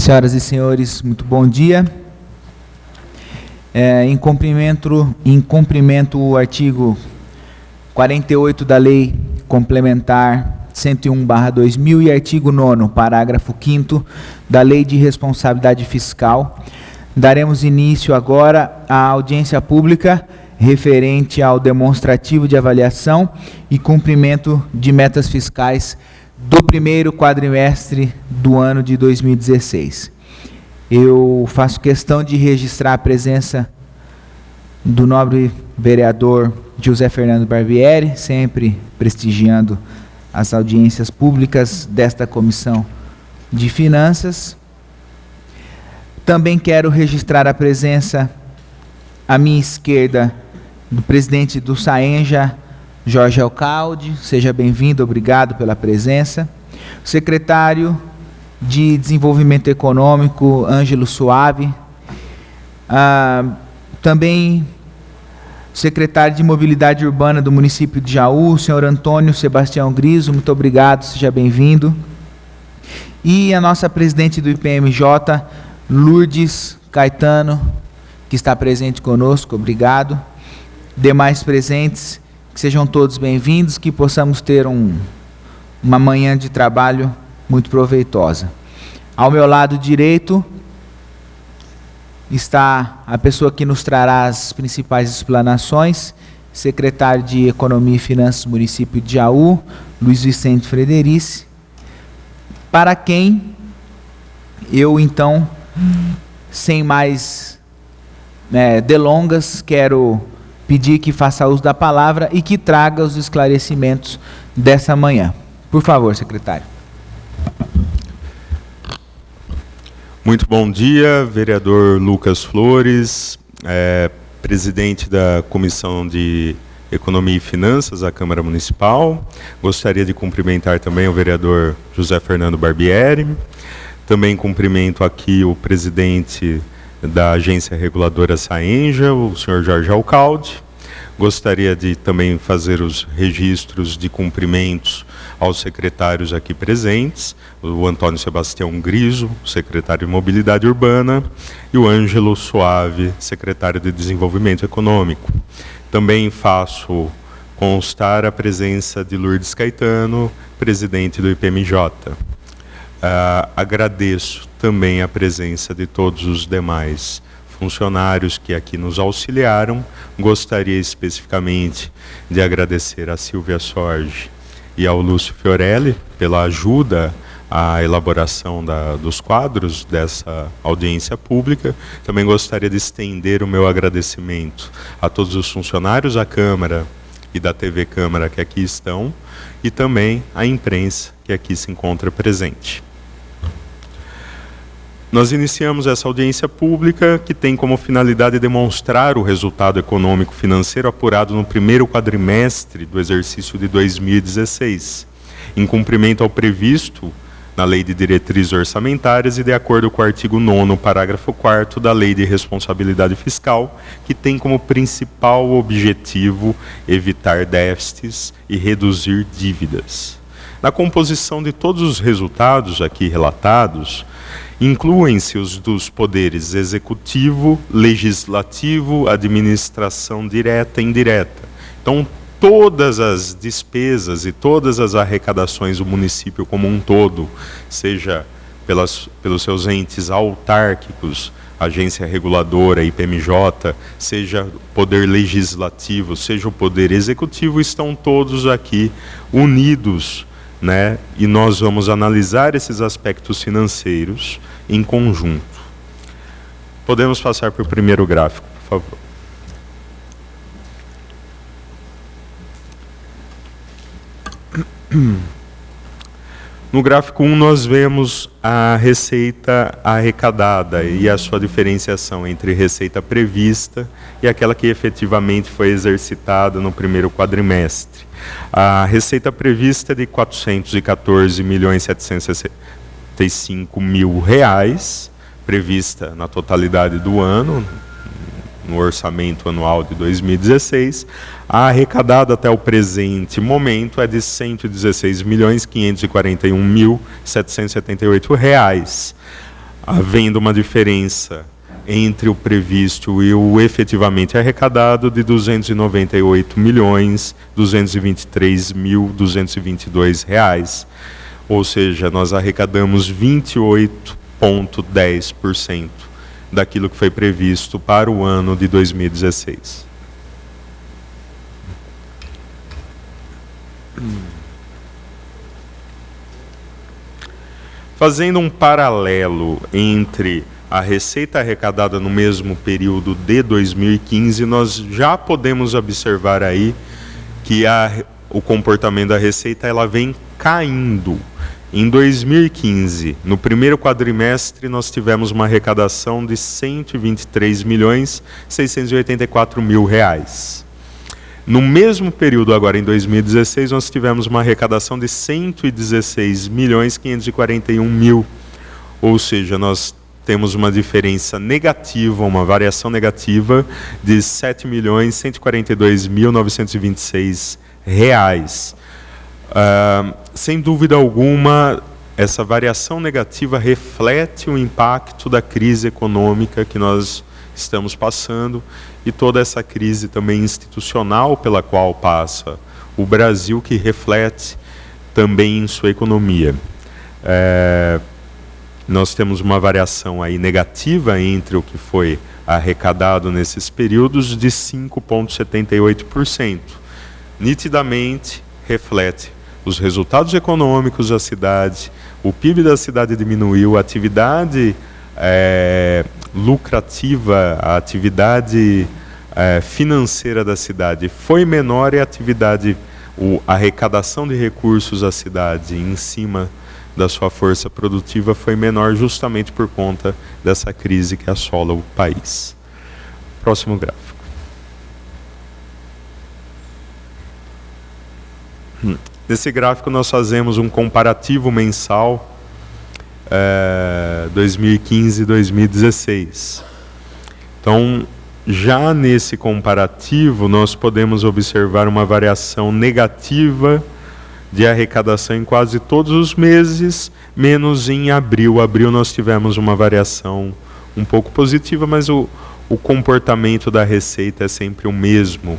Senhoras e senhores, muito bom dia. Em cumprimento o artigo 48 da Lei Complementar 101/2000 e artigo 9º, parágrafo 5º da Lei de Responsabilidade Fiscal, daremos início agora à audiência pública referente ao demonstrativo de avaliação e cumprimento de metas fiscais do primeiro quadrimestre do ano de 2016. Eu faço questão de registrar a presença do nobre vereador José Fernando Barbieri, sempre prestigiando as audiências públicas desta Comissão de Finanças. Também quero registrar a presença à minha esquerda do presidente do SAENJA, Jorge Alcalde, seja bem-vindo, obrigado pela presença. O secretário de Desenvolvimento Econômico, Ângelo Suave. Também o secretário de Mobilidade Urbana do município de Jaú, o senhor Antônio Sebastião Griso, muito obrigado, seja bem-vindo. E a nossa presidente do IPMJ, Lourdes Caetano, que está presente conosco, obrigado. Demais presentes, que sejam todos bem-vindos, que possamos ter uma manhã de trabalho muito proveitosa. Ao meu lado direito está a pessoa que nos trará as principais explanações, secretário de Economia e Finanças do município de Jaú, Luiz Vicente Frederici, para quem eu, então, sem mais delongas, quero pedir que faça uso da palavra e que traga os esclarecimentos dessa manhã. Por favor, secretário. Muito bom dia, vereador Lucas Flores, presidente da Comissão de Economia e Finanças da Câmara Municipal. Gostaria de cumprimentar também o vereador José Fernando Barbieri. Também cumprimento aqui o presidente da Agência Reguladora SAENJA, o senhor Jorge Alcalde. Gostaria de também fazer os registros de cumprimentos aos secretários aqui presentes, o Antônio Sebastião Griso, secretário de Mobilidade Urbana, e o Ângelo Suave, secretário de Desenvolvimento Econômico. Também faço constar a presença de Lourdes Caetano, presidente do IPMJ. Agradeço também a presença de todos os demais funcionários que aqui nos auxiliaram. Gostaria especificamente de agradecer a Silvia Sorge e ao Lúcio Fiorelli pela ajuda à elaboração dos quadros dessa audiência pública. Também gostaria de estender o meu agradecimento a todos os funcionários da Câmara e da TV Câmara que aqui estão, e também à imprensa que aqui se encontra presente. Nós iniciamos essa audiência pública que tem como finalidade demonstrar o resultado econômico financeiro apurado no primeiro quadrimestre do exercício de 2016, em cumprimento ao previsto na Lei de Diretrizes Orçamentárias e de acordo com o artigo 9º, parágrafo 4º da Lei de Responsabilidade Fiscal, que tem como principal objetivo evitar déficits e reduzir dívidas. Na composição de todos os resultados aqui relatados, incluem-se os dos poderes executivo, legislativo, administração direta e indireta. Então, todas as despesas e todas as arrecadações do município como um todo, seja pelos seus entes autárquicos, agência reguladora, IPMJ, seja poder legislativo, seja o poder executivo, estão todos aqui unidos, e nós vamos analisar esses aspectos financeiros em conjunto. Podemos passar para o primeiro gráfico, por favor. No gráfico 1 nós vemos a receita arrecadada e a sua diferenciação entre receita prevista e aquela que efetivamente foi exercitada no primeiro quadrimestre. A receita prevista é de R$ 414.765.000, prevista na totalidade do ano, no orçamento anual de 2016. A arrecadada até o presente momento é de R$ 116.541.778. havendo uma diferença entre o previsto e o efetivamente arrecadado de R$ 298.223.222. Ou seja, nós arrecadamos 28,10% daquilo que foi previsto para o ano de 2016. Fazendo um paralelo entre a receita arrecadada no mesmo período de 2015, nós já podemos observar aí que o comportamento da receita ela vem caindo. Em 2015, no primeiro quadrimestre, nós tivemos uma arrecadação de R$ 123.684.000. No mesmo período, agora em 2016, nós tivemos uma arrecadação de R$ 116.541.000. Ou seja, nós temos uma diferença negativa, uma variação negativa de R$ 7.142.926. Sem dúvida alguma, essa variação negativa reflete o impacto da crise econômica que nós estamos passando e toda essa crise também institucional pela qual passa o Brasil, que reflete também em sua economia. Nós temos uma variação aí negativa entre o que foi arrecadado nesses períodos de 5,78%. Nitidamente reflete os resultados econômicos da cidade, o PIB da cidade diminuiu, a atividade lucrativa, a atividade financeira da cidade foi menor e a arrecadação de recursos da cidade em cima da sua força produtiva foi menor justamente por conta dessa crise que assola o país. Próximo gráfico. Nesse gráfico nós fazemos um comparativo mensal 2015 e 2016. Então, já nesse comparativo, nós podemos observar uma variação negativa de arrecadação em quase todos os meses, menos em abril. Abril nós tivemos uma variação um pouco positiva, mas o comportamento da receita é sempre o mesmo.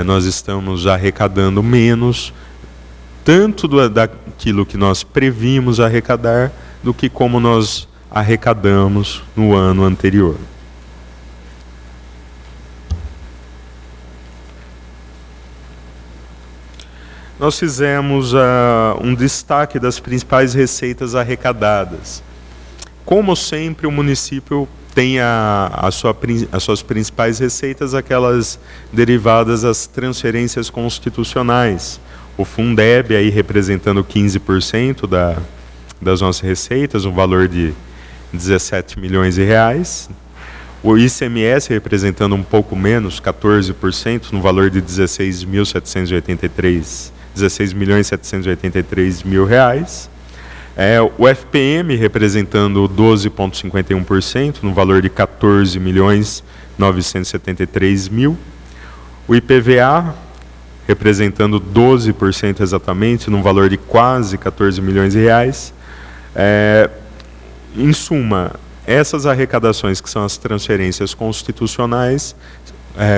Nós estamos arrecadando menos, tanto daquilo que nós previmos arrecadar, do que como nós arrecadamos no ano anterior. Nós fizemos um destaque das principais receitas arrecadadas. Como sempre, o município tem as suas principais receitas, aquelas derivadas das transferências constitucionais. O Fundeb, aí representando 15% das nossas receitas, um valor de 17 milhões de reais. O ICMS representando um pouco menos, 14%, no valor de 16.783.000 reais. O FPM representando 12,51%, no valor de 14.973.000. O IPVA representando 12% exatamente, num valor de quase 14 milhões de reais. Em suma, essas arrecadações, que são as transferências constitucionais,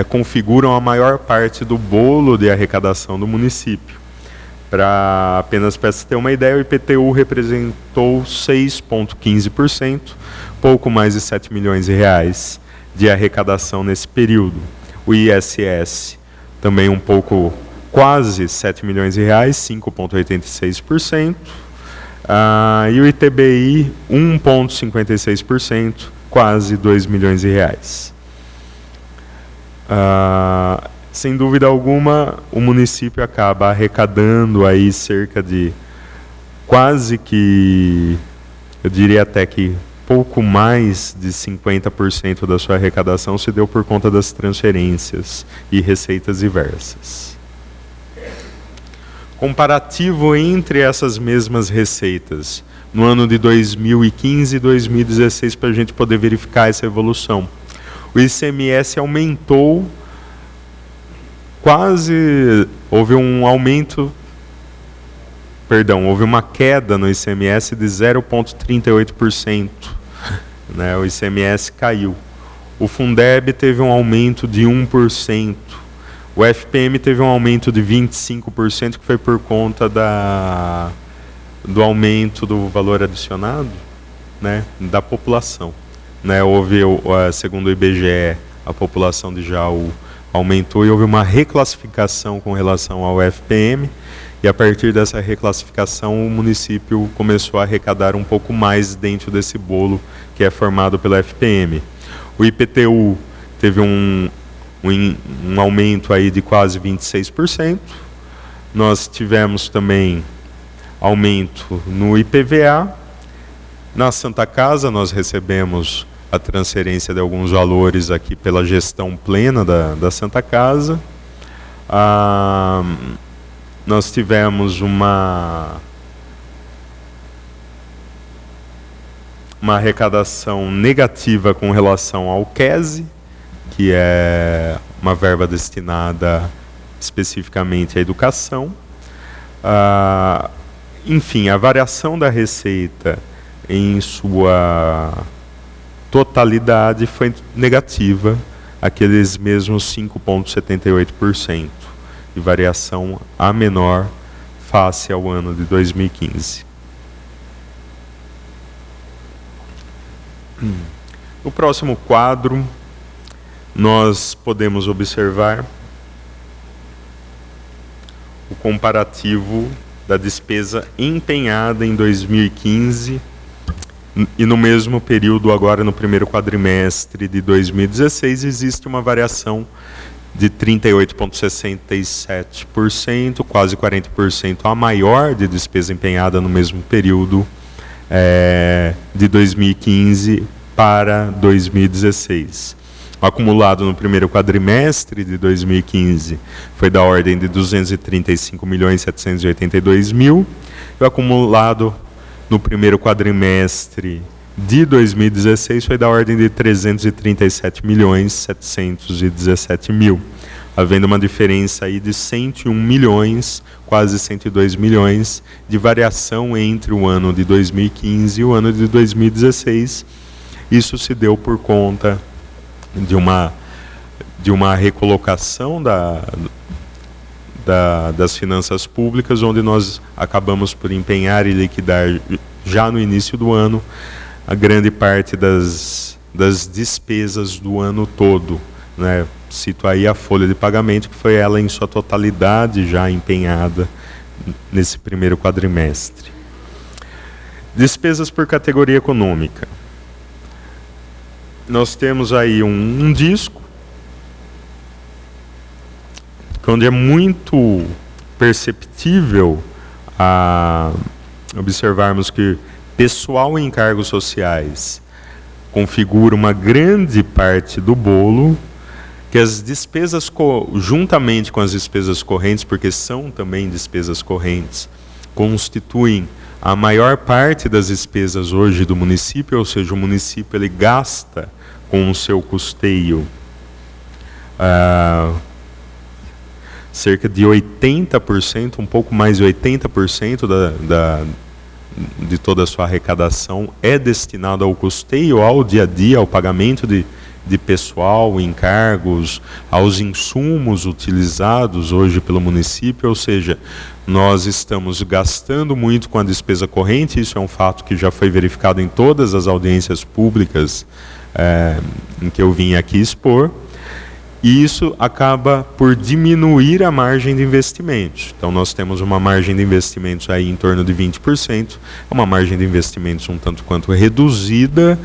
configuram a maior parte do bolo de arrecadação do município. Apenas para se ter uma ideia, o IPTU representou 6,15%, pouco mais de 7 milhões de reais de arrecadação nesse período. O ISS também um pouco, quase 7 milhões de reais, 5,86%. E o ITBI, 1,56%, quase 2 milhões de reais. Sem dúvida alguma, o município acaba arrecadando aí cerca de quase que, eu diria até que pouco mais de 50% da sua arrecadação se deu por conta das transferências e receitas diversas. Comparativo entre essas mesmas receitas no ano de 2015 e 2016, para a gente poder verificar essa evolução. O ICMS aumentou houve uma queda no ICMS de 0,38%. né? O ICMS caiu. O Fundeb teve um aumento de 1%. O FPM teve um aumento de 25%, que foi por conta do aumento do valor adicionado, né, da população. Né? Houve, segundo o IBGE, a população de Jaú aumentou e houve uma reclassificação com relação ao FPM, e a partir dessa reclassificação o município começou a arrecadar um pouco mais dentro desse bolo que é formado pelo FPM. O IPTU teve um aumento aí de quase 26%. Nós tivemos também aumento no IPVA. Na Santa Casa nós recebemos a transferência de alguns valores aqui pela gestão plena da Santa Casa. Nós tivemos uma arrecadação negativa com relação ao QESE, que é uma verba destinada especificamente à educação. Enfim, a variação da receita em sua totalidade foi negativa, aqueles mesmos 5,78%, de variação a menor face ao ano de 2015. No próximo quadro, nós podemos observar o comparativo da despesa empenhada em 2015 e no mesmo período, agora no primeiro quadrimestre de 2016, existe uma variação de 38,67%, quase 40% a maior de despesa empenhada no mesmo período de 2015 para 2016. O acumulado no primeiro quadrimestre de 2015 foi da ordem de 235.782.000. E o acumulado no primeiro quadrimestre de 2016 foi da ordem de 337.717.000, havendo uma diferença aí de 101 milhões, quase 102 milhões, de variação entre o ano de 2015 e o ano de 2016. Isso se deu por conta de uma recolocação das finanças públicas, onde nós acabamos por empenhar e liquidar já no início do ano a grande parte das despesas do ano todo, né? Cito aí a folha de pagamento, que foi ela em sua totalidade já empenhada nesse primeiro quadrimestre. Despesas por categoria econômica. Nós temos aí um disco, onde é muito perceptível a observarmos que pessoal em cargos sociais configura uma grande parte do bolo, que as despesas, juntamente com as despesas correntes, porque são também despesas correntes, constituem a maior parte das despesas hoje do município, ou seja, o município ele gasta com o seu custeio cerca de 80%, um pouco mais de 80% de toda a sua arrecadação é destinado ao custeio, ao dia a dia, ao pagamento de pessoal, encargos, aos insumos utilizados hoje pelo município, ou seja, nós estamos gastando muito com a despesa corrente. Isso é um fato que já foi verificado em todas as audiências públicas em que eu vim aqui expor, e isso acaba por diminuir a margem de investimentos. Então nós temos uma margem de investimentos aí em torno de 20%, uma margem de investimentos um tanto quanto reduzida,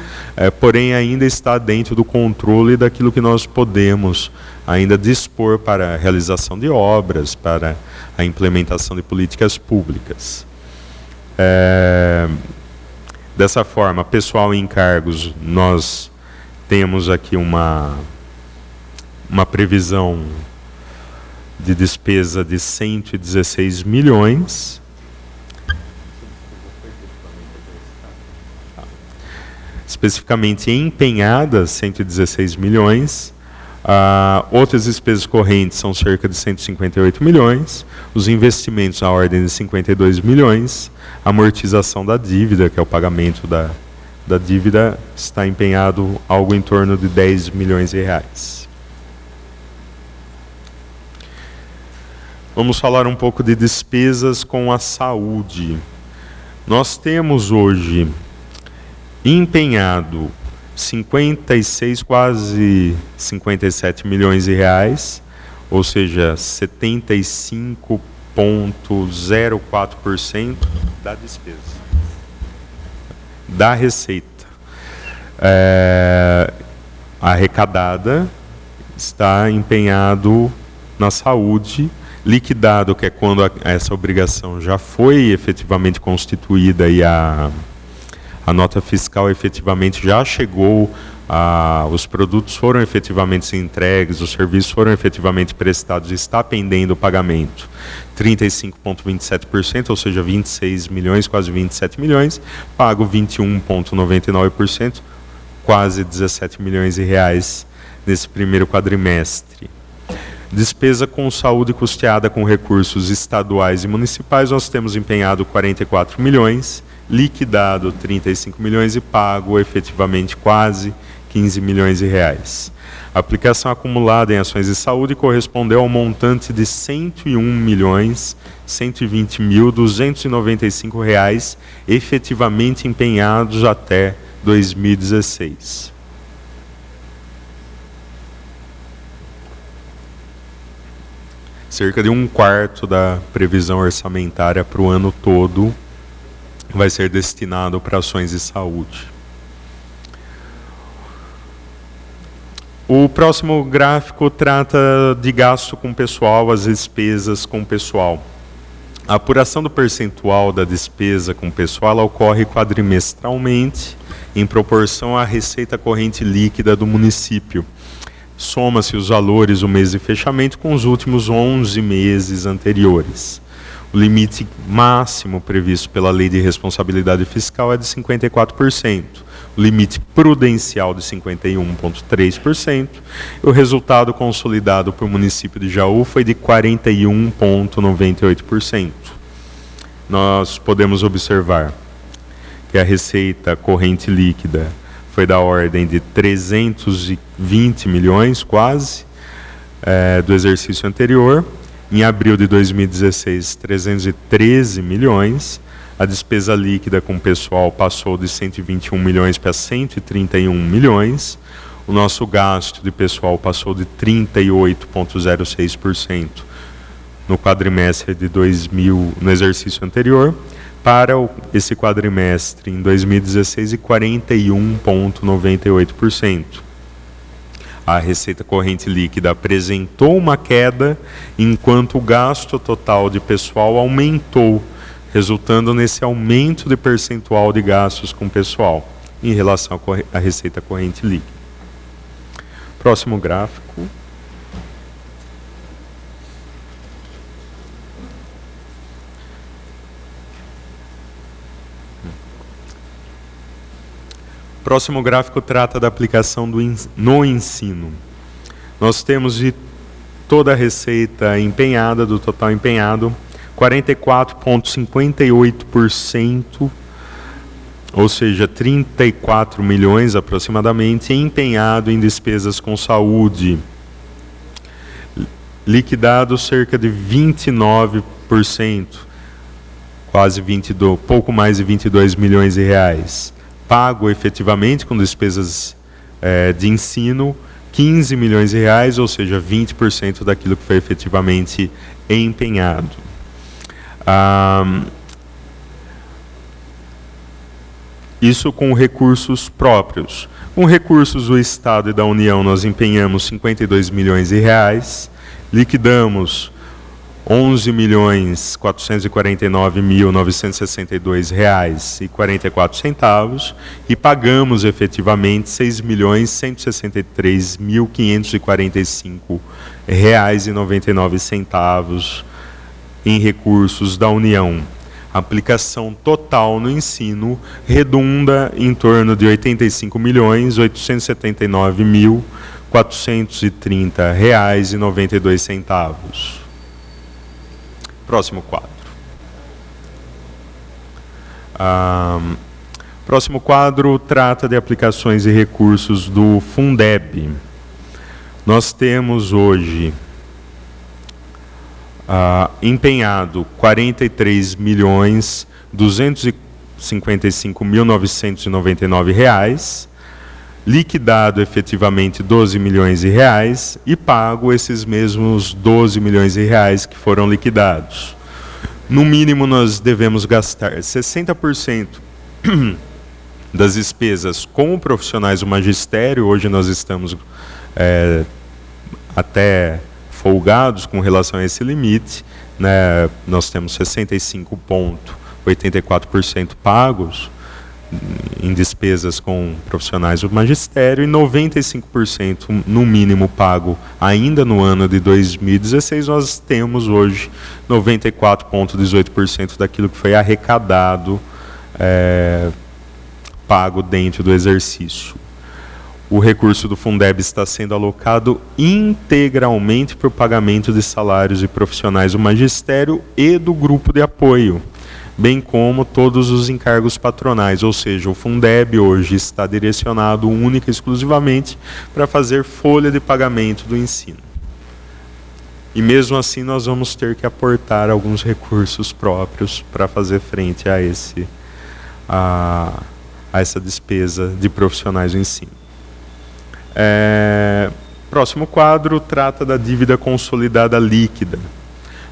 porém ainda está dentro do controle daquilo que nós podemos ainda dispor para a realização de obras, para a implementação de políticas públicas. Dessa forma, pessoal em encargos, nós temos aqui uma previsão de despesa de 116 milhões. Especificamente empenhadas, 116 milhões. Outras despesas correntes são cerca de 158 milhões. Os investimentos à ordem de 52 milhões. A amortização da dívida, que é o pagamento da dívida está empenhado algo em torno de 10 milhões de reais. Vamos falar um pouco de despesas com a saúde. Nós temos hoje empenhado 56, quase 57 milhões de reais, ou seja, 75,04% da despesa, da receita arrecadada está empenhado na saúde. Liquidado, que é quando essa obrigação já foi efetivamente constituída e a nota fiscal efetivamente já chegou, os produtos foram efetivamente entregues, os serviços foram efetivamente prestados e está pendendo o pagamento. 35,27%, ou seja, 26 milhões, quase 27 milhões, pago 21,99%, quase 17 milhões de reais nesse primeiro quadrimestre. Despesa com saúde custeada com recursos estaduais e municipais, nós temos empenhado 44 milhões, liquidado 35 milhões e pago efetivamente quase 15 milhões de reais. A aplicação acumulada em ações de saúde correspondeu ao montante de R$ 101.120.295 reais efetivamente empenhados até 2016. Cerca de 1/4 da previsão orçamentária para o ano todo vai ser destinado para ações de saúde. O próximo gráfico trata de gasto com pessoal, as despesas com pessoal. A apuração do percentual da despesa com pessoal ela ocorre quadrimestralmente em proporção à receita corrente líquida do município. Soma-se os valores do mês de fechamento com os últimos 11 meses anteriores. O limite máximo previsto pela Lei de Responsabilidade Fiscal é de 54%, o limite prudencial de 51,3%, e o resultado consolidado para o município de Jaú foi de 41,98%. Nós podemos observar que a receita corrente líquida foi da ordem de 320 milhões, quase, do exercício anterior. Em abril de 2016, 313 milhões. A despesa líquida com pessoal passou de 121 milhões para 131 milhões. O nosso gasto de pessoal passou de 38,06% no quadrimestre de 2000, no exercício anterior, para esse quadrimestre em 2016 e 41,98%. A receita corrente líquida apresentou uma queda, enquanto o gasto total de pessoal aumentou, resultando nesse aumento de percentual de gastos com pessoal em relação à receita corrente líquida. Próximo gráfico. O próximo gráfico trata da aplicação no ensino. Nós temos de toda a receita empenhada, do total empenhado, 44,58%, ou seja, 34 milhões aproximadamente, empenhado em despesas com saúde. Liquidado cerca de 29%, quase pouco mais de 22 milhões de reais. Pago efetivamente com despesas de ensino, 15 milhões de reais, ou seja, 20% daquilo que foi efetivamente empenhado. Isso com recursos próprios. Com recursos do Estado e da União, nós empenhamos 52 milhões de reais, liquidamos 11.449.962 reais e 44 centavos e pagamos efetivamente 6.163.545 reais e 99 centavos em recursos da União. A aplicação total no ensino redunda em torno de 85.879.430 reais e 92 centavos. Próximo quadro. Próximo quadro trata de aplicações e recursos do Fundeb. Nós temos hoje empenhado R$ 43.255.999, liquidado efetivamente R$ 12 milhões e pago esses mesmos R$ 12 milhões que foram liquidados. No mínimo, nós devemos gastar 60% das despesas com profissionais do magistério. Hoje nós estamos até folgados com relação a esse limite, né? Nós temos 65,84% pagos em despesas com profissionais do magistério e 95% no mínimo pago ainda no ano de 2016. Nós temos hoje 94,18% daquilo que foi arrecadado pago dentro do exercício. O recurso do Fundeb está sendo alocado integralmente para o pagamento de salários de profissionais do magistério e do grupo de apoio, bem como todos os encargos patronais, ou seja, o Fundeb hoje está direcionado única e exclusivamente para fazer folha de pagamento do ensino. E mesmo assim nós vamos ter que aportar alguns recursos próprios para fazer frente a essa despesa de profissionais do ensino. Próximo quadro trata da dívida consolidada líquida.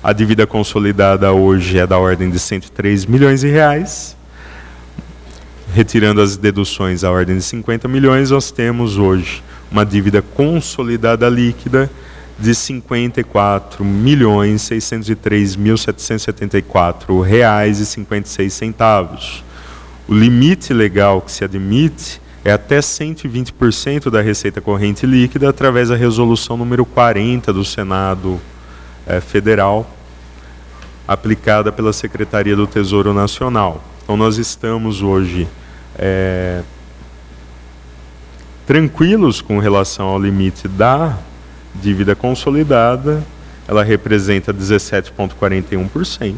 A dívida consolidada hoje é da ordem de R$ 103 milhões. Retirando as deduções à ordem de 50 milhões, nós temos hoje uma dívida consolidada líquida de R$ 54.603.774,56. O limite legal que se admite é até 120% da receita corrente líquida através da resolução número 40 do Senado Federal, aplicada pela Secretaria do Tesouro Nacional. Então nós estamos hoje tranquilos com relação ao limite da dívida consolidada. Ela representa 17,41%.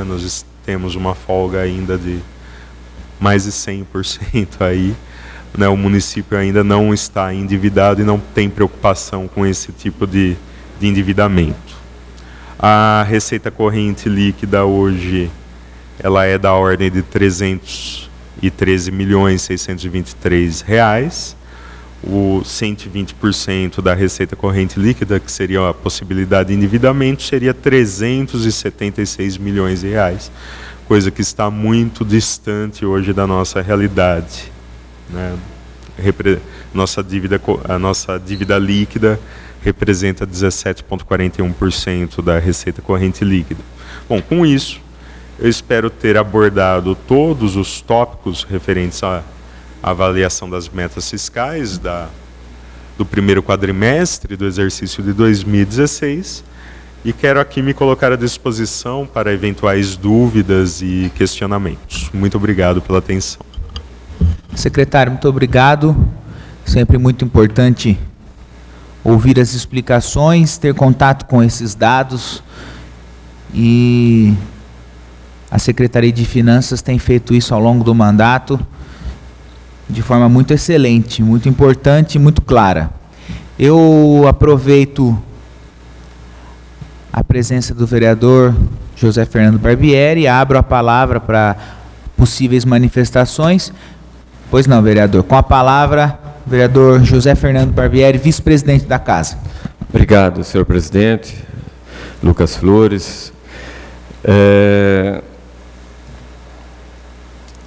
Nós temos uma folga ainda de mais de 100% aí. O município ainda não está endividado e não tem preocupação com esse tipo de endividamento. A receita corrente líquida hoje ela é da ordem de R$ 313.623. O 120% da receita corrente líquida, que seria a possibilidade de endividamento, seria R$ 376 milhões, coisa que está muito distante hoje da nossa realidade, né? A nossa dívida líquida representa 17,41% da receita corrente líquida. Bom, com isso, eu espero ter abordado todos os tópicos referentes à avaliação das metas fiscais do primeiro quadrimestre do exercício de 2016 e quero aqui me colocar à disposição para eventuais dúvidas e questionamentos. Muito obrigado pela atenção. Secretário, muito obrigado. Sempre muito importante ouvir as explicações, ter contato com esses dados, e a Secretaria de Finanças tem feito isso ao longo do mandato de forma muito excelente, muito importante e muito clara. Eu aproveito a presença do vereador José Fernando Barbieri e abro a palavra para possíveis manifestações. Pois não, vereador. Com a palavra, o vereador José Fernando Barbieri, vice-presidente da Casa. Obrigado, senhor presidente. Lucas Flores.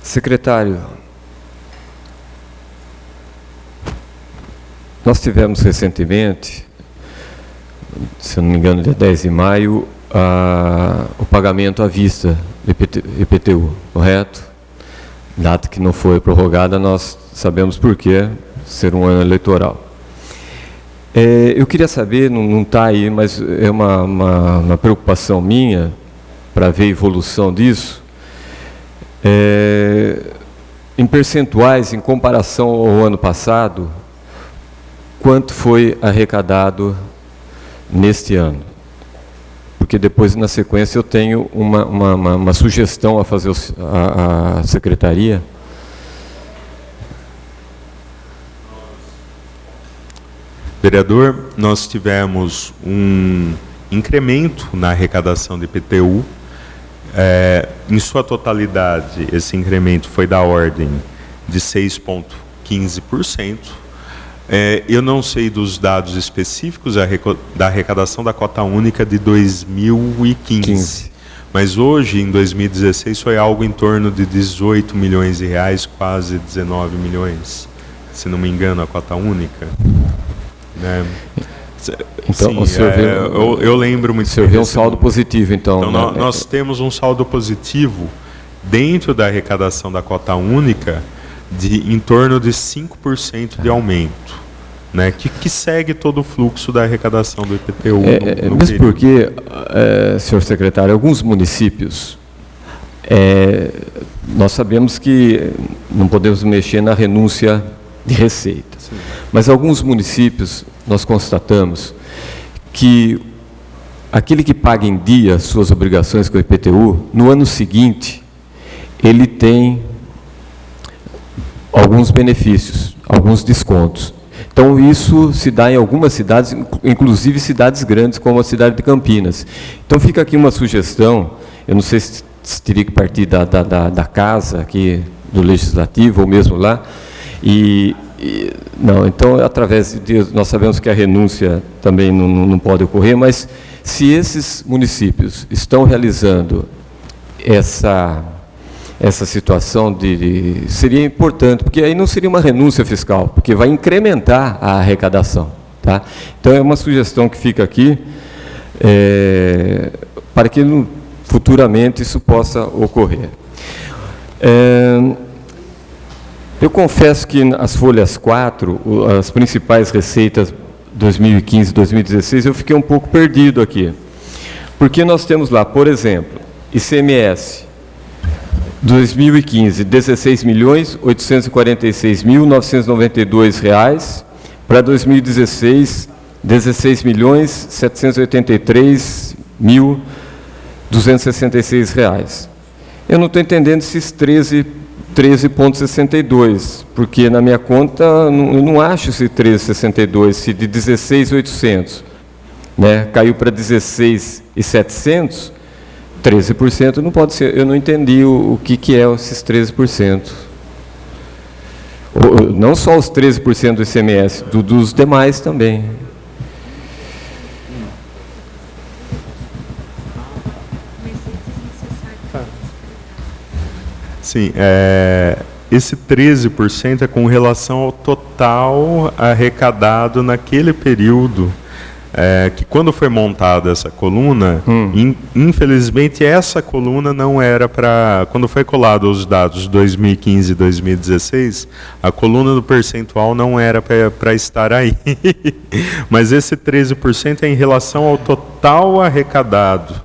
Secretário, nós tivemos recentemente, se não me engano, dia 10 de maio, o pagamento à vista do IPTU, correto? Data que não foi prorrogada, nós sabemos por quê, ser um ano eleitoral. Eu queria saber, não está aí, mas é uma preocupação minha para ver a evolução disso, em percentuais, em comparação ao ano passado, quanto foi arrecadado neste ano? Porque porque depois, na sequência, eu tenho uma sugestão a fazer à secretaria. Vereador, nós tivemos um incremento na arrecadação de IPTU. Em sua totalidade, esse incremento foi da ordem de 6,15%. Eu não sei dos dados específicos da arrecadação da cota única de 2015, mas hoje, em 2016, foi algo em torno de 18 milhões de reais, quase 19 milhões, se não me engano, a cota única. Então, sim, o senhor eu lembro muito. O senhor vê um saldo positivo, então. Então, nós temos um saldo positivo dentro da arrecadação da cota única de em torno de 5% de aumento, né, que segue todo o fluxo da arrecadação do IPTU. No mesmo porque, senhor secretário, alguns municípios, nós sabemos que não podemos mexer na renúncia de receita. Sim. Mas alguns municípios, nós constatamos que aquele que paga em dia suas obrigações com o IPTU, no ano seguinte, ele tem alguns benefícios, alguns descontos. Então, isso se dá em algumas cidades, inclusive cidades grandes, como a cidade de Campinas. Então, fica aqui uma sugestão, eu não sei se teria que partir da casa aqui, do Legislativo, ou mesmo lá, não, então, através de, nós sabemos que a renúncia também não pode ocorrer, mas se esses municípios estão realizando essa situação seria importante, porque aí não seria uma renúncia fiscal, porque vai incrementar a arrecadação, tá? Então, é uma sugestão que fica aqui, para que futuramente isso possa ocorrer. Eu confesso que as folhas 4, as principais receitas 2015 e 2016, eu fiquei um pouco perdido aqui. Porque nós temos lá, por exemplo, ICMS, 2015, R$ 16.846.992, para 2016, R$ 16.783.266. Eu não estou entendendo esses 13,62, porque na minha conta eu não acho esse 13,62, se de 16.800, né, caiu para 16.700, 13% não pode ser. Eu não entendi o que é esses 13%. Não só os 13% do ICMS, dos demais também. Sim, esse 13% é com relação ao total arrecadado naquele período, que quando foi montada essa coluna, infelizmente essa coluna não era para... Quando foi colado os dados de 2015 e 2016, a coluna do percentual não era para estar aí. Mas esse 13% é em relação ao total arrecadado.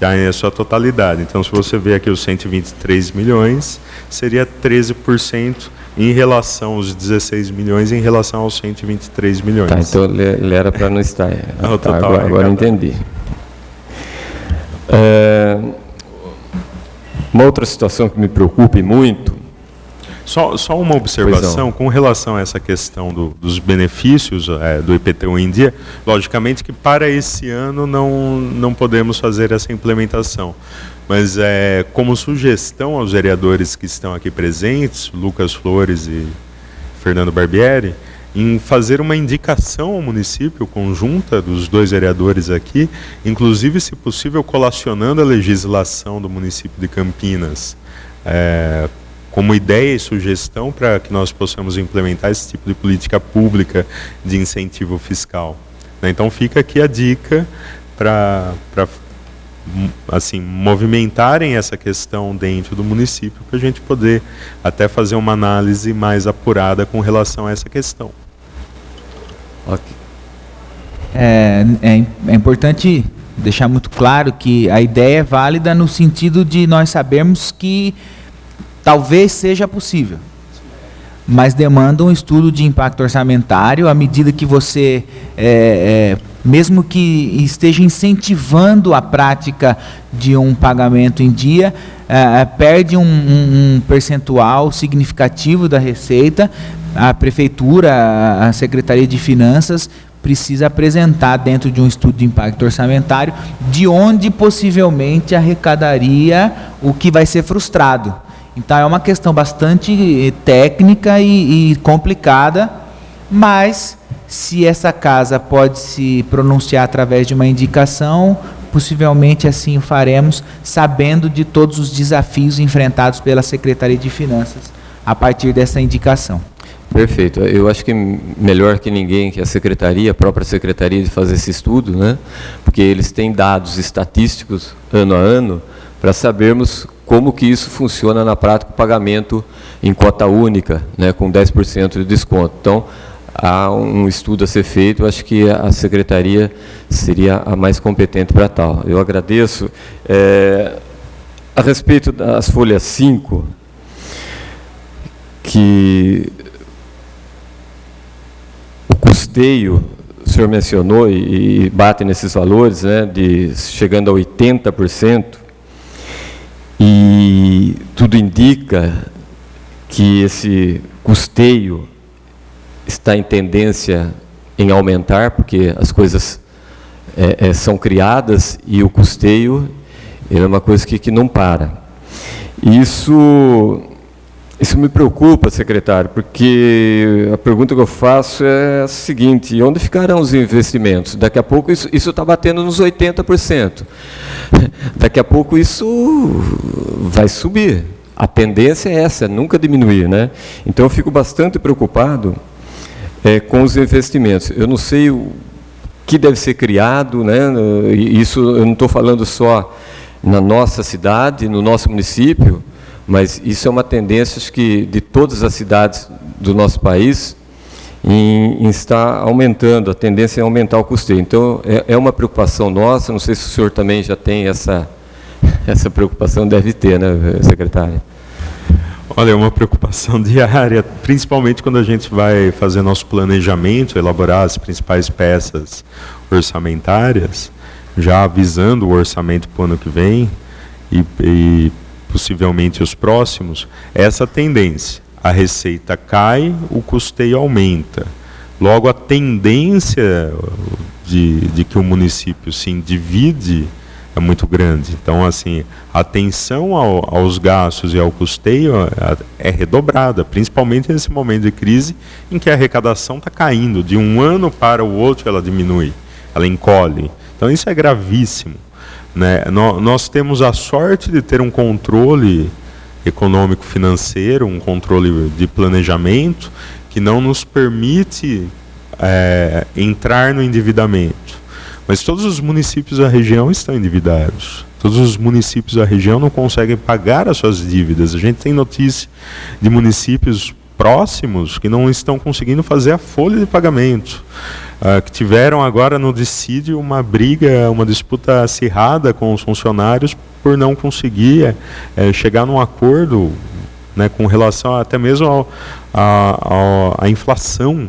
Em a sua totalidade. Então, se você vê aqui os 123 milhões, seria 13% em relação aos 16 milhões, em relação aos 123 milhões. Tá, então ele era para não estar. Tá, agora entendi. Uma outra situação que me preocupa muito... Só uma observação com relação a essa questão dos benefícios do IPTU em dia. Logicamente que para esse ano não podemos fazer essa implementação, mas como sugestão aos vereadores que estão aqui presentes, Lucas Flores e Fernando Barbieri, em fazer uma indicação ao município conjunta dos dois vereadores aqui, inclusive, se possível, colacionando a legislação do município de Campinas, como ideia e sugestão para que nós possamos implementar esse tipo de política pública de incentivo fiscal. Então fica aqui a dica para assim, movimentarem essa questão dentro do município, para a gente poder até fazer uma análise mais apurada com relação a essa questão. Okay. É importante deixar muito claro que a ideia é válida no sentido de nós sabermos que talvez seja possível. mas demanda um estudo de impacto orçamentário. À medida que você, mesmo que esteja incentivando a prática de um pagamento em dia, perde um percentual significativo da receita. A Prefeitura, a Secretaria de Finanças, precisa apresentar dentro de um estudo de impacto orçamentário de onde possivelmente arrecadaria o que vai ser frustrado. Então é uma questão bastante técnica e complicada, mas se essa casa pode se pronunciar através de uma indicação, possivelmente assim o faremos, sabendo de todos os desafios enfrentados pela Secretaria de Finanças a partir dessa indicação. Perfeito. Eu acho que melhor que ninguém, que a própria Secretaria, de fazer esse estudo, né? Porque eles têm dados estatísticos ano a ano para sabermos como que isso funciona na prática, o pagamento em cota única, né, com 10% de desconto. Então, há um estudo a ser feito, eu acho que a Secretaria seria a mais competente para tal. Eu agradeço. A respeito das folhas 5, que o custeio, o senhor mencionou, e bate nesses valores, né, chegando a 80%, e tudo indica que esse custeio está em tendência em aumentar, porque as coisas são criadas e o custeio é uma coisa que não para. Isso me preocupa, secretário, porque a pergunta que eu faço é a seguinte: onde ficarão os investimentos? Daqui a pouco isso está batendo nos 80%. Daqui a pouco isso vai subir. A tendência é essa, nunca diminuir, né? Então eu fico bastante preocupado com os investimentos. Eu não sei o que deve ser criado, né? Isso eu não estou falando só na nossa cidade, no nosso município, mas isso é uma tendência, acho que, de todas as cidades do nosso país, em estar aumentando, a tendência é aumentar o custeio. Então, é uma preocupação nossa, não sei se o senhor também já tem essa preocupação, deve ter, né, secretário? Olha, é uma preocupação diária, principalmente quando a gente vai fazer nosso planejamento, elaborar as principais peças orçamentárias, já avisando o orçamento para o ano que vem e possivelmente os próximos, essa tendência. A receita cai, o custeio aumenta. Logo, a tendência de que o município se endivide é muito grande. Então, assim, a atenção aos gastos e ao custeio é redobrada, principalmente nesse momento de crise em que a arrecadação está caindo. De um ano para o outro ela diminui, ela encolhe. Então, isso é gravíssimo. Né? Nós temos a sorte de ter um controle econômico-financeiro, um controle de planejamento, que não nos permite entrar no endividamento. Mas todos os municípios da região estão endividados. Todos os municípios da região não conseguem pagar as suas dívidas. A gente tem notícia de municípios próximos que não estão conseguindo fazer a folha de pagamento. Que tiveram agora no dissídio uma briga, uma disputa acirrada com os funcionários por não conseguir chegar num acordo, né, com relação até mesmo à inflação.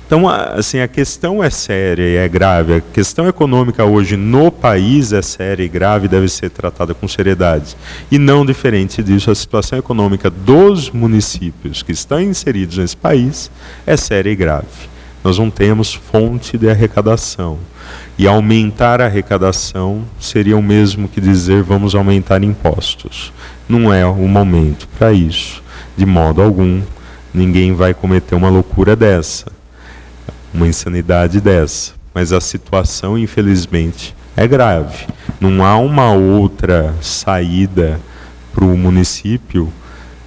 Então, assim, a questão é séria e é grave. A questão econômica hoje no país é séria e grave e deve ser tratada com seriedade. E não diferente disso, a situação econômica dos municípios que estão inseridos nesse país é séria e grave. Nós não temos fonte de arrecadação. E aumentar a arrecadação seria o mesmo que dizer vamos aumentar impostos. Não é o momento para isso, de modo algum. Ninguém vai cometer uma loucura dessa, uma insanidade dessa. Mas a situação, infelizmente, é grave. Não há uma outra saída para o município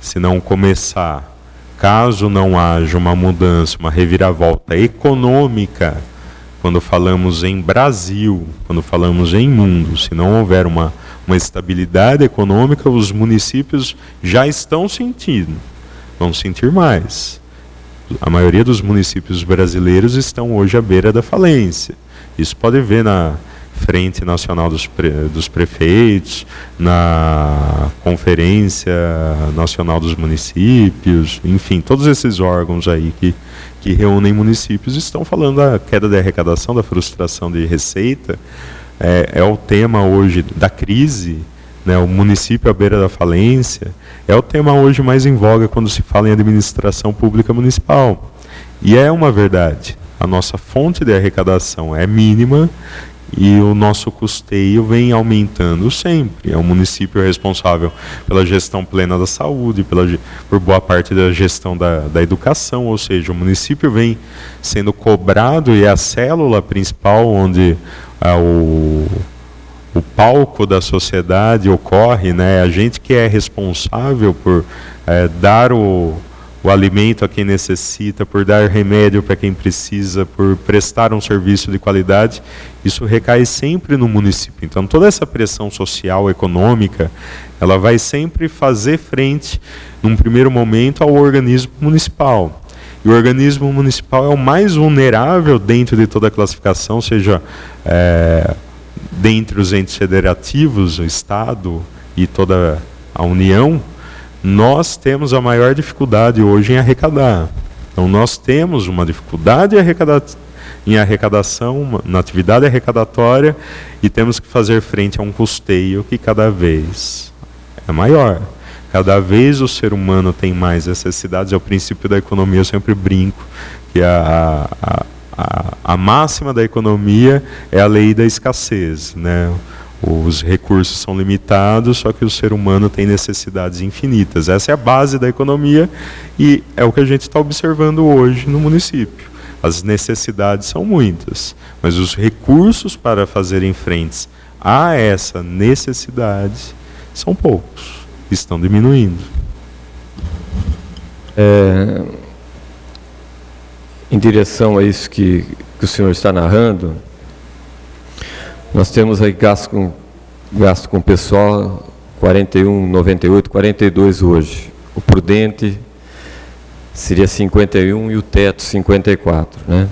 se não começar, caso não haja uma mudança, uma reviravolta econômica, quando falamos em Brasil, quando falamos em mundo, se não houver uma estabilidade econômica, os municípios já estão sentindo. Vão sentir mais. A maioria dos municípios brasileiros estão hoje à beira da falência. Isso pode ver Frente Nacional dos Prefeitos, na Conferência Nacional dos Municípios, enfim, todos esses órgãos aí que reúnem municípios estão falando da queda de arrecadação, da frustração de receita. É o tema hoje da crise, né, o município à beira da falência, é o tema hoje mais em voga quando se fala em administração pública municipal. E é uma verdade, a nossa fonte de arrecadação é mínima e o nosso custeio vem aumentando sempre. É o município responsável pela gestão plena da saúde, por boa parte da gestão da educação, ou seja, o município vem sendo cobrado e é a célula principal onde o palco da sociedade ocorre, né? A gente que é responsável por dar o alimento a quem necessita, por dar remédio para quem precisa, por prestar um serviço de qualidade, isso recai sempre no município. Então, toda essa pressão social, econômica, ela vai sempre fazer frente, num primeiro momento, ao organismo municipal. E o organismo municipal é o mais vulnerável dentro de toda a classificação, seja dentre os entes federativos, o Estado e toda a União. Nós temos a maior dificuldade hoje em arrecadar. Então, nós temos uma dificuldade em arrecadação, na atividade arrecadatória, e temos que fazer frente a um custeio que cada vez é maior. Cada vez o ser humano tem mais necessidades. É o princípio da economia, eu sempre brinco, que a máxima da economia é a lei da escassez, né? Os recursos são limitados, só que o ser humano tem necessidades infinitas. Essa é a base da economia e é o que a gente está observando hoje no município. As necessidades são muitas, mas os recursos para fazerem frente a essa necessidade são poucos, estão diminuindo. Em direção a isso que o senhor está narrando, nós temos aí gasto com pessoal 41,98, 42 hoje. O prudente seria 51 e o teto 54, né?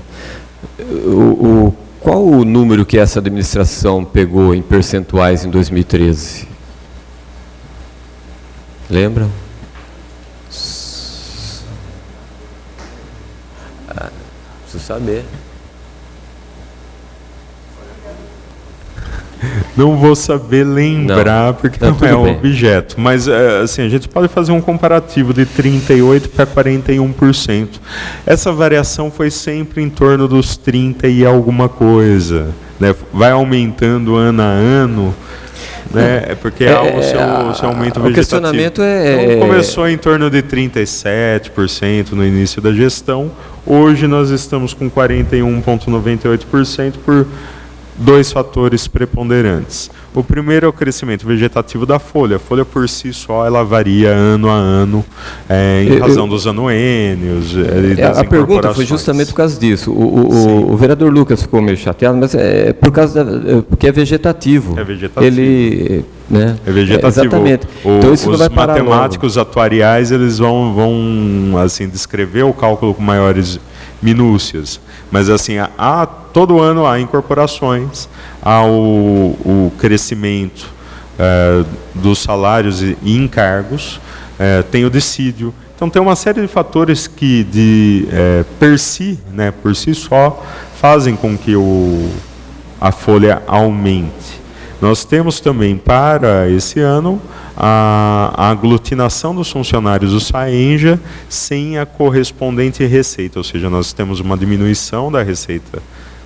Qual o número que essa administração pegou em percentuais em 2013? Lembra? Preciso saber. Não vou saber lembrar, porque não é o objeto. Mas, assim, a gente pode fazer um comparativo de 38% para 41%. Essa variação foi sempre em torno dos 30% e alguma coisa, né? Vai aumentando ano a ano, né? Porque há o seu aumento vegetativo. O questionamento então, começou em torno de 37% no início da gestão. Hoje nós estamos com 41,98% por dois fatores preponderantes. O primeiro é o crescimento vegetativo da folha. A folha por si só ela varia ano a ano, em razão dos anuênios e das a pergunta foi justamente por causa disso. O vereador Lucas ficou meio chateado, mas é por causa porque é vegetativo. É vegetativo. Ele, né? É vegetativo. Exatamente. Então isso não vai parar logo. Os matemáticos atuariais eles vão assim descrever o cálculo com maiores minúcias, mas assim todo ano há incorporações, há o crescimento dos salários e encargos, tem o dissídio. Então tem uma série de fatores que por si só fazem com que a folha aumente. Nós temos também para esse ano a aglutinação dos funcionários do SAENJA sem a correspondente receita, ou seja, nós temos uma diminuição da receita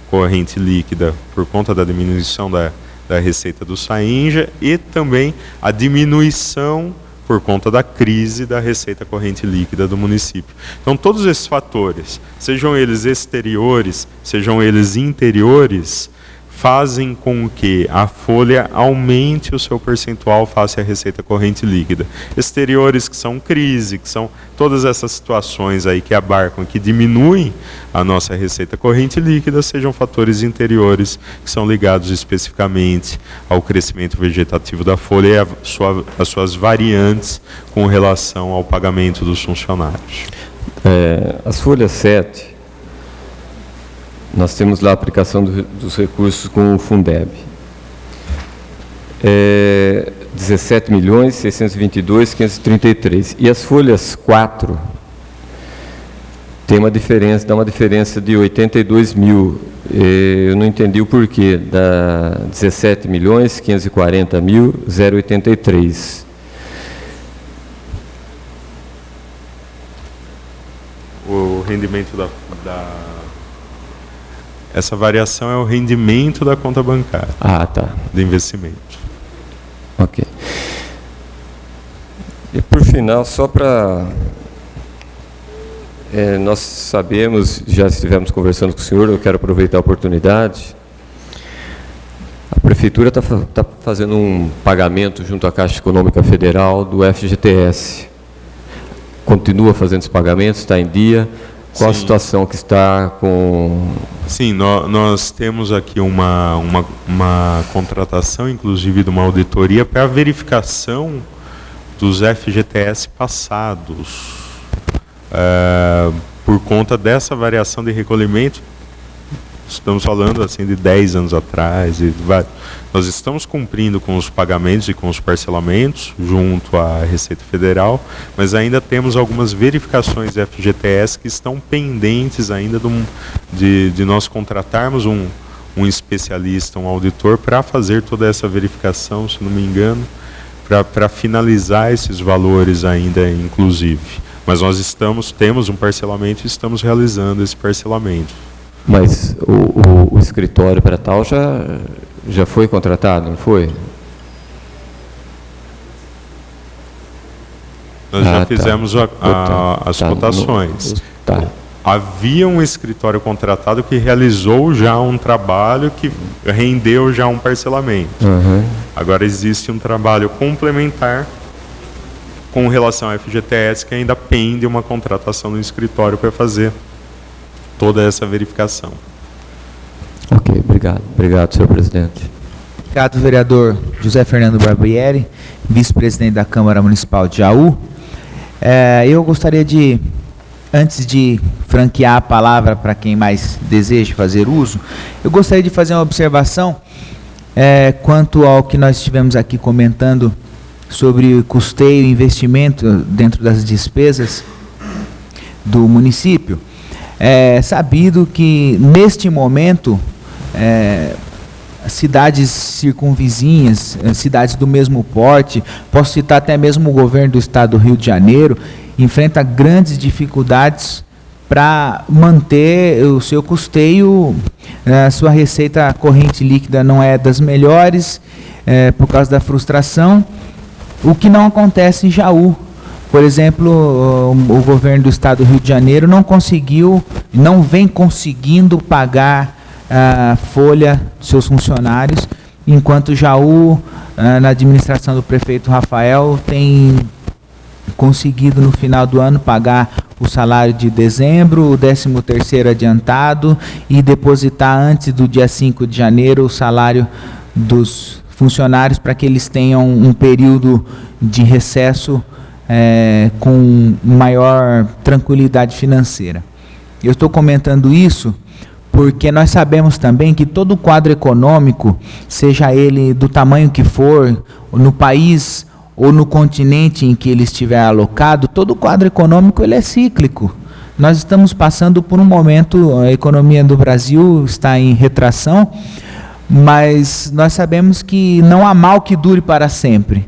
corrente líquida por conta da diminuição da receita do SAENJA e também a diminuição por conta da crise da receita corrente líquida do município. Então todos esses fatores, sejam eles exteriores, sejam eles interiores, fazem com que a folha aumente o seu percentual face à receita corrente líquida. Exteriores que são crise, que são todas essas situações aí que abarcam, que diminuem a nossa receita corrente líquida, sejam fatores interiores que são ligados especificamente ao crescimento vegetativo da folha e as suas variantes com relação ao pagamento dos funcionários. As folhas 7... Nós temos lá a aplicação dos recursos com o Fundeb. 17.622.533. E as folhas 4 tem uma diferença, dá uma diferença de 82 mil. Eu não entendi o porquê. Dá 17.540.083. O rendimento essa variação é o rendimento da conta bancária. Ah, tá. De investimento. Ok. E por final, só para... nós sabemos, já estivemos conversando com o senhor, eu quero aproveitar a oportunidade. A Prefeitura está fazendo um pagamento junto à Caixa Econômica Federal do FGTS. Continua fazendo esse pagamento, está em dia? Qual a situação que está com... Sim, nós temos aqui uma contratação, inclusive de uma auditoria, para a verificação dos FGTS passados. Por conta dessa variação de recolhimento, estamos falando assim de 10 anos atrás, nós estamos cumprindo com os pagamentos e com os parcelamentos junto à Receita Federal, mas ainda temos algumas verificações de FGTS que estão pendentes ainda de nós contratarmos um especialista, um auditor, para fazer toda essa verificação, se não me engano, para finalizar esses valores ainda, inclusive. Mas nós temos um parcelamento e estamos realizando esse parcelamento. Mas o escritório para tal já foi contratado, não foi? Nós já fizemos as cotações. Havia um escritório contratado que realizou já um trabalho que rendeu já um parcelamento. Agora existe um trabalho complementar com relação ao FGTS, que ainda pende uma contratação no escritório para fazer toda essa verificação. Ok, obrigado. Obrigado, senhor presidente. Obrigado, vereador José Fernando Barbieri, vice-presidente da Câmara Municipal de Jaú. Eu gostaria de, antes de franquear a palavra para quem mais deseja fazer uso, eu gostaria de fazer uma observação quanto ao que nós estivemos aqui comentando sobre custeio e investimento dentro das despesas do município. É sabido que, neste momento, cidades circunvizinhas, cidades do mesmo porte, posso citar até mesmo o governo do estado do Rio de Janeiro, enfrenta grandes dificuldades para manter o seu custeio. A sua receita corrente líquida não é das melhores, por causa da frustração, o que não acontece em Jaú. Por exemplo, o governo do estado do Rio de Janeiro não vem conseguindo pagar a folha dos seus funcionários, enquanto Jaú, na administração do prefeito Rafael, tem conseguido no final do ano pagar o salário de dezembro, o 13º adiantado e depositar antes do dia 5 de janeiro o salário dos funcionários, para que eles tenham um período de recesso com maior tranquilidade financeira. Eu estou comentando isso porque nós sabemos também que todo o quadro econômico, seja ele do tamanho que for, no país ou no continente em que ele estiver alocado, todo o quadro econômico ele é cíclico. Nós estamos passando por um momento, a economia do Brasil está em retração, mas nós sabemos que não há mal que dure para sempre.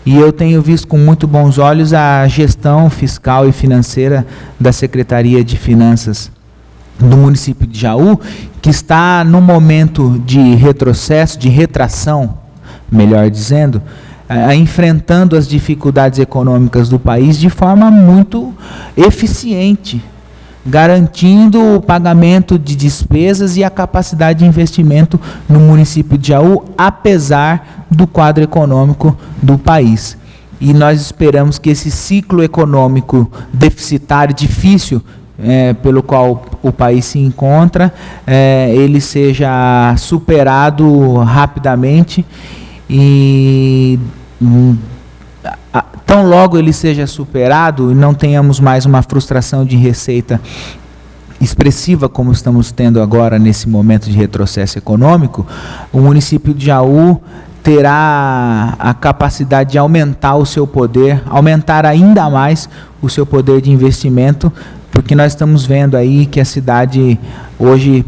E eu tenho visto com muito bons olhos a gestão fiscal e financeira da Secretaria de Finanças do município de Jaú, que está num momento de retrocesso, de retração, melhor dizendo, enfrentando as dificuldades econômicas do país de forma muito eficiente, garantindo o pagamento de despesas e a capacidade de investimento no município de Jaú, apesar do quadro econômico do país. E nós esperamos que esse ciclo econômico deficitário, difícil, pelo qual o país se encontra, ele seja superado rapidamente e tão logo ele seja superado e não tenhamos mais uma frustração de receita expressiva como estamos tendo agora nesse momento de retrocesso econômico, o município de Jaú terá a capacidade de aumentar o seu poder, aumentar ainda mais o seu poder de investimento, porque nós estamos vendo aí que a cidade hoje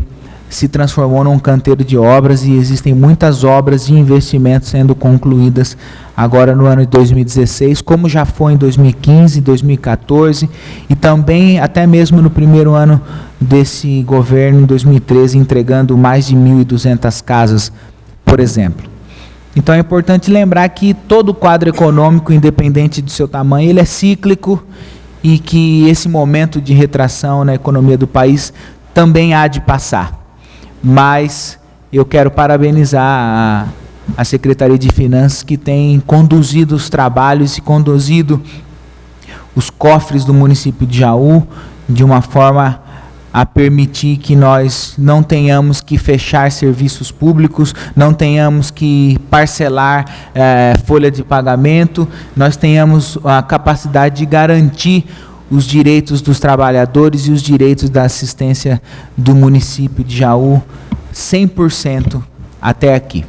se transformou num canteiro de obras e existem muitas obras de investimento sendo concluídas agora no ano de 2016, como já foi em 2015, 2014 e também até mesmo no primeiro ano desse governo, em 2013, entregando mais de 1.200 casas, por exemplo. Então é importante lembrar que todo o quadro econômico, independente do seu tamanho, ele é cíclico e que esse momento de retração na economia do país também há de passar. Mas eu quero parabenizar a Secretaria de Finanças, que tem conduzido os trabalhos e conduzido os cofres do município de Jaú de uma forma a permitir que nós não tenhamos que fechar serviços públicos, não tenhamos que parcelar folha de pagamento, nós tenhamos a capacidade de garantir os direitos dos trabalhadores e os direitos da assistência do município de Jaú 100% até aqui.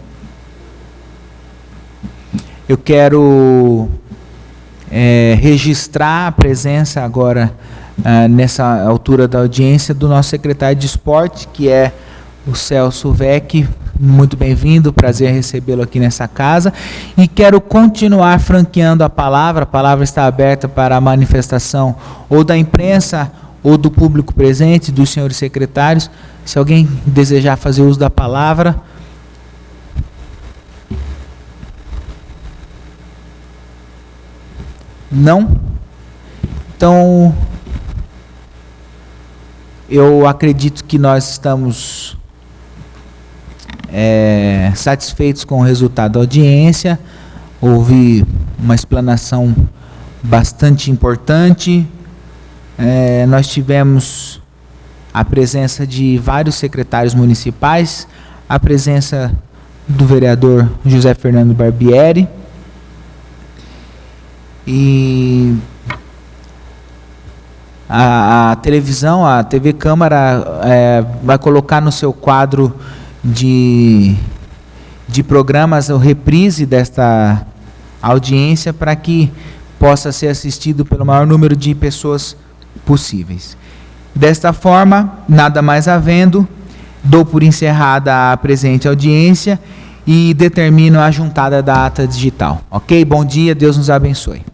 Eu quero registrar a presença agora, nessa altura da audiência, do nosso secretário de esporte, que é o Celso Vec. Muito bem-vindo, prazer recebê-lo aqui nessa casa. E quero continuar franqueando a palavra está aberta para a manifestação ou da imprensa ou do público presente, dos senhores secretários. Se alguém desejar fazer uso da palavra. Não? Então, eu acredito que nós estamos satisfeitos com o resultado da audiência. Houve uma explanação bastante importante. Nós tivemos a presença de vários secretários municipais, a presença do vereador José Fernando Barbieri, e a televisão, a TV Câmara, vai colocar no seu quadro de programas a reprise desta audiência para que possa ser assistido pelo maior número de pessoas possíveis. Desta forma, nada mais havendo, dou por encerrada a presente audiência e determino a juntada da ata digital. Ok? Bom dia, Deus nos abençoe.